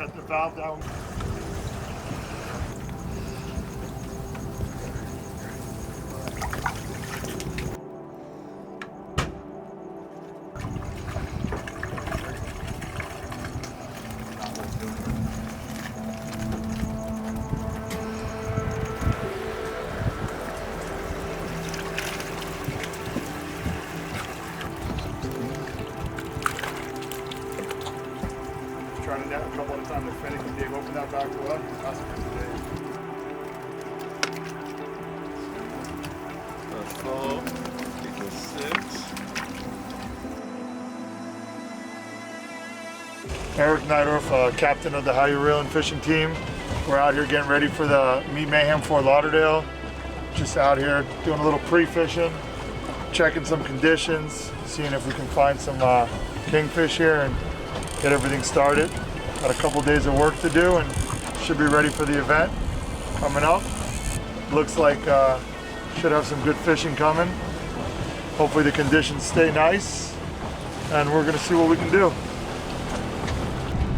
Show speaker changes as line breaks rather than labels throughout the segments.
got the valve down. Trying it out a couple of times. They're finishing. Dave, open that back door. That's for today.
That's full. Equals 6.
Eric Neidorf, captain of the How Ya Reelin fishing team. We're out here getting ready for the Mayhem Fort Lauderdale. Just out here doing a little pre-fishing, checking some conditions, seeing if we can find some kingfish here and get everything started. Got a couple days of work to do and should be ready for the event coming up. Looks like should have some good fishing coming. Hopefully the conditions stay nice and we're gonna see what we can do.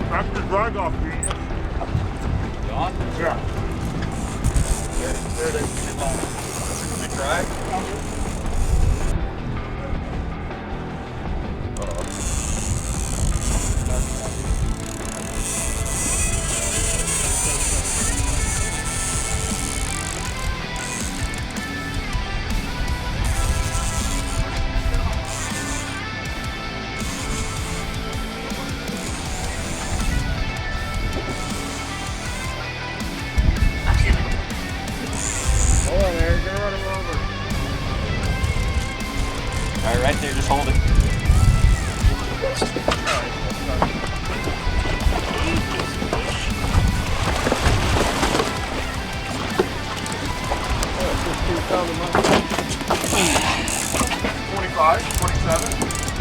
Back to the drag off, Pete.
You on?
Yeah.
There it is. Big drag?
Hold on, Eric. You're gonna run him over.
All right, right there. Just hold it.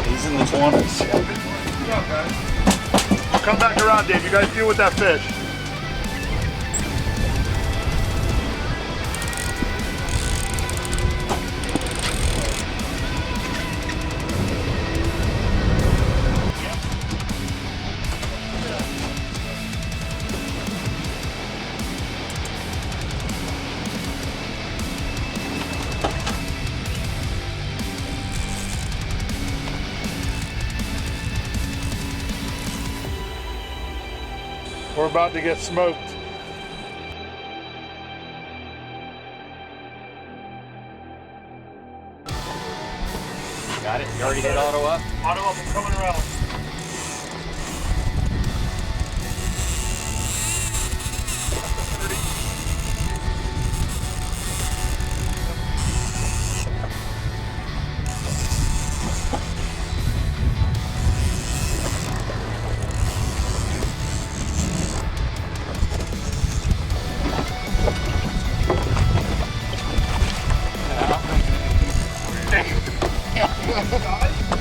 He's in the 20s.
Good job, guys. We'll come back around, Dave. You guys deal with that fish. We're about to get smoked.
Got it? You already hit auto up?
Auto up, I'm coming around.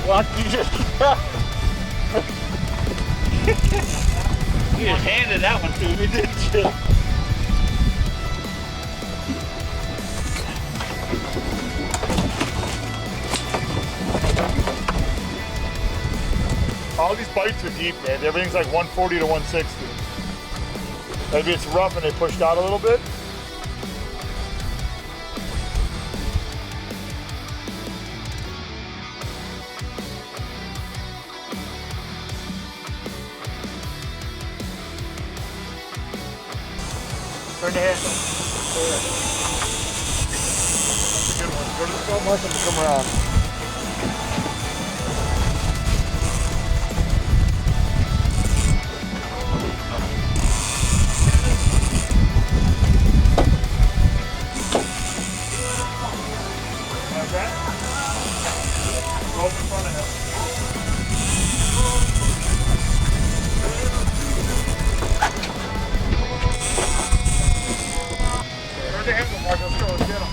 What? You just you just handed that one to me, didn't you?
All these bites are deep, man. Everything's like 140 to 160. Maybe it's rough and they pushed out a little bit. Turn the handle. That's a good one. Go to the slow motion and come around. Like that? Go up in front of him. Turn the handle, Mark. Let's go. Let's get him.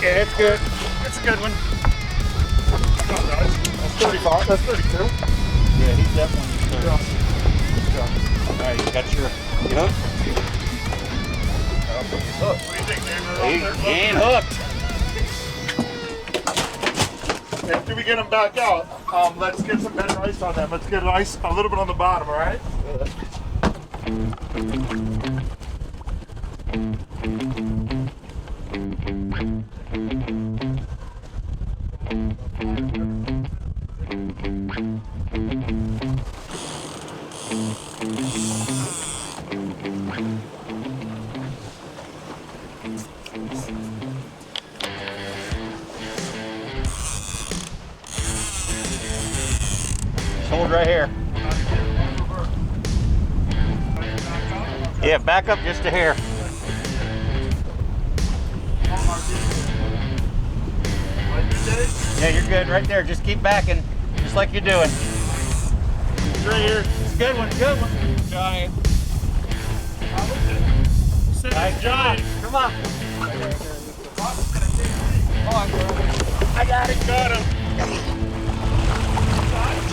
Yeah, it's good. It's a good one. Not nice. That's 35. That's 32.
Yeah, he's definitely
Good job. Good job.
All right, you got your hook?
What do you think, Dave?
He ain't hooked.
After we get them back out, let's get some better ice on them. Let's get ice a little bit on the bottom, all right?
Hold right here. Yeah, back up just a hair. Yeah, you're good right there. Just keep backing, just like you're doing.
Right here.
It's a good one, good one. Giant. Nice job. Come on. I got it.
Got him.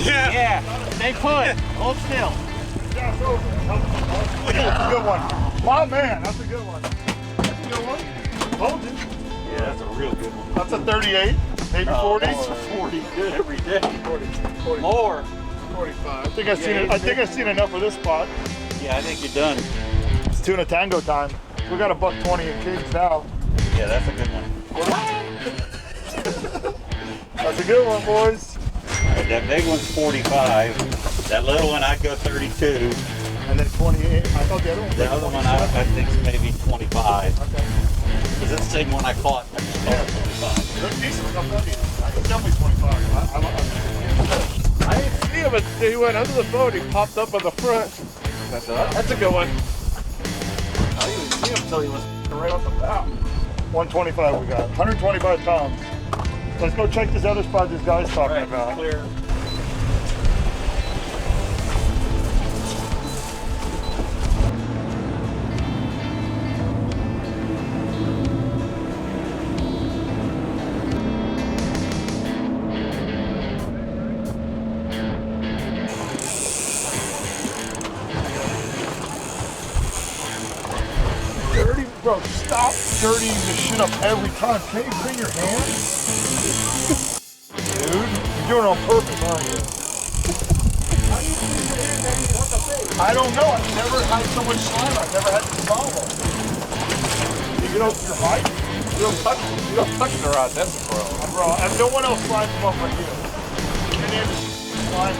Yeah. Stay put. Hold still.
Yeah, it's over. That's a good one. My man, that's a good one. That's a good one. Told you.
Yeah, that's a real good one.
That's a 38, maybe 40.
It's a 40. Good every day.
40.
More.
45. I think I've seen enough of this spot.
Yeah, I think you're done.
It's tuna tango time. We got a $120 in Kings now.
Yeah, that's a good one.
That's a good one, boys.
Right, that big one's 45. That little one, I'd go 32.
And then 28. I thought the other one was
The other one, I think is maybe 25.
Okay.
Because it's the same one I caught. I just caught 25.
They're decent stuff. It's definitely 25.
I didn't see him until he went under the boat. He popped up on the front. That's a good one. I didn't even see him until he was right off the bow.
125 we got. 125 pounds. Let's go check this other spot this guy's talking
Right,
about.
clear.
Dirty, bro, stop dirtying this shit up every time. Can't you clean your hands? Dude, you're doing it on purpose, aren't you? I don't know. I've never had so much slime. I've never had this problem. You know, your height?
You don't touch the rod. That's a pro.
Bro, and no one else slimes them up like you. Your name is slime.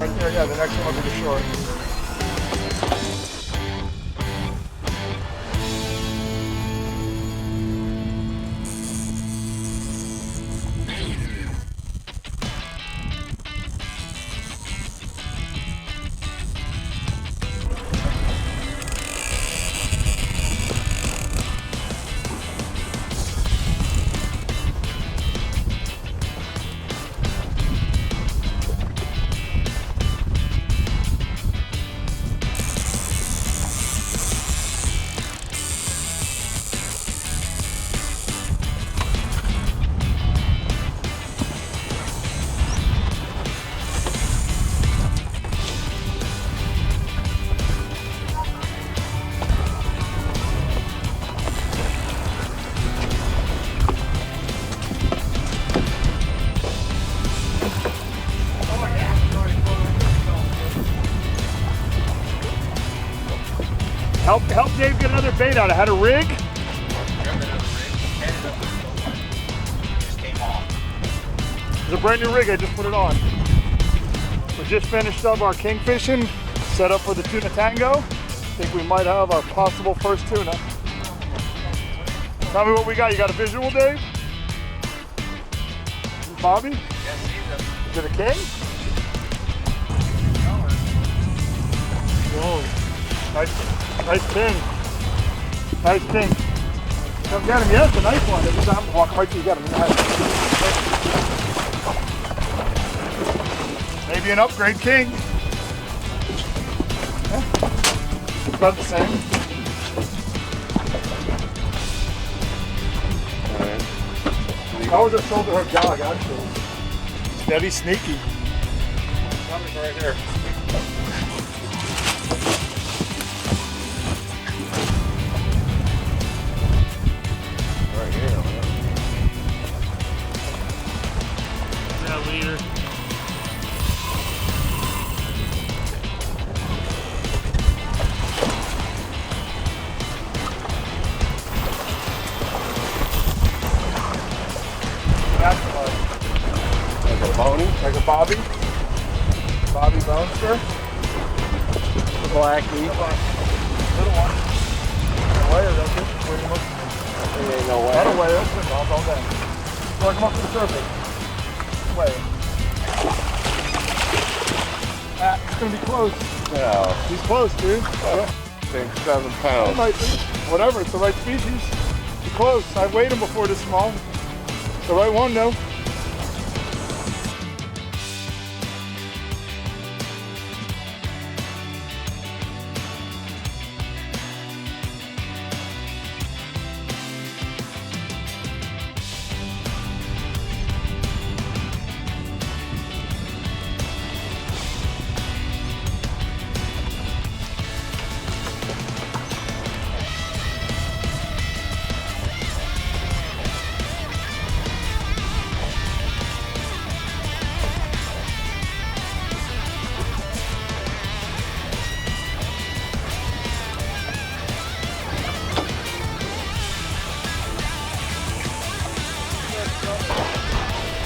Right there, yeah, the next one will be the short. Help Dave get another bait out. I had a rig.
Just came off.
It's a brand new rig. I just put it on. We just finished up our king fishing, set up for the tuna tango. I think we might have our possible first tuna. Tell me what we got. You got a visual, Dave? Bobby?
Yes,
Is it a king? Whoa. Nice king. Nice king. Come get him. Yeah, it's a nice one. Every time I walk right till you get him. Maybe an upgrade king. Yeah. It's about the same.
Alright. That was a shoulder hook jog, actually.
Steady, sneaky.
Coming right here. Right here, man.
Yeah, leader.
Like a bony, like a bobby. Bobby Bonester. The blackie.
Little one. Weigh it, that's it. Weigh him up.
There ain't no way.
That'll weigh it. I'll go down. Work him up to the surface. Weigh it. Ah, it's gonna be close.
No.
He's close, dude.
I think 7
It
pounds.
might be. Whatever, it's the right species. He's close. I weighed him before this small. It's the right one, though.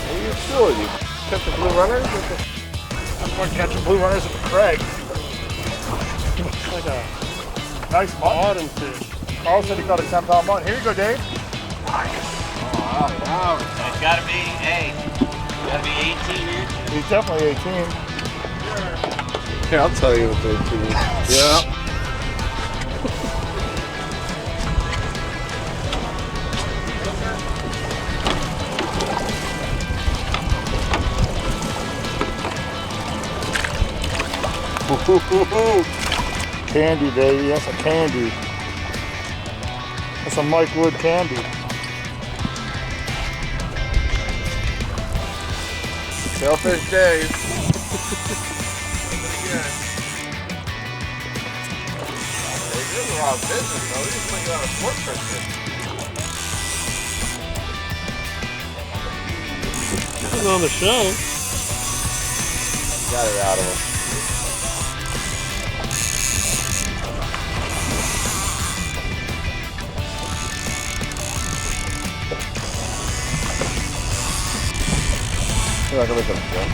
What are you doing? You kept the blue runners?
I'm going catching blue runners at the Craig. It's like a nice mutton fish. Carl said he caught a 10-pound mutton. Here you go, Dave.
Oh, wow.
It's gotta be, hey, gotta be 18 inches.
He's definitely 18.
Yeah, I'll tell you what they do. Yeah.
Candy, baby. That's a candy. That's a Mike Wood candy.
Sailfish Dave. This is a lot of business, though. This is like a lot of sport fishing.
This is on the show.
Got it out of him. You're not gonna make him jump.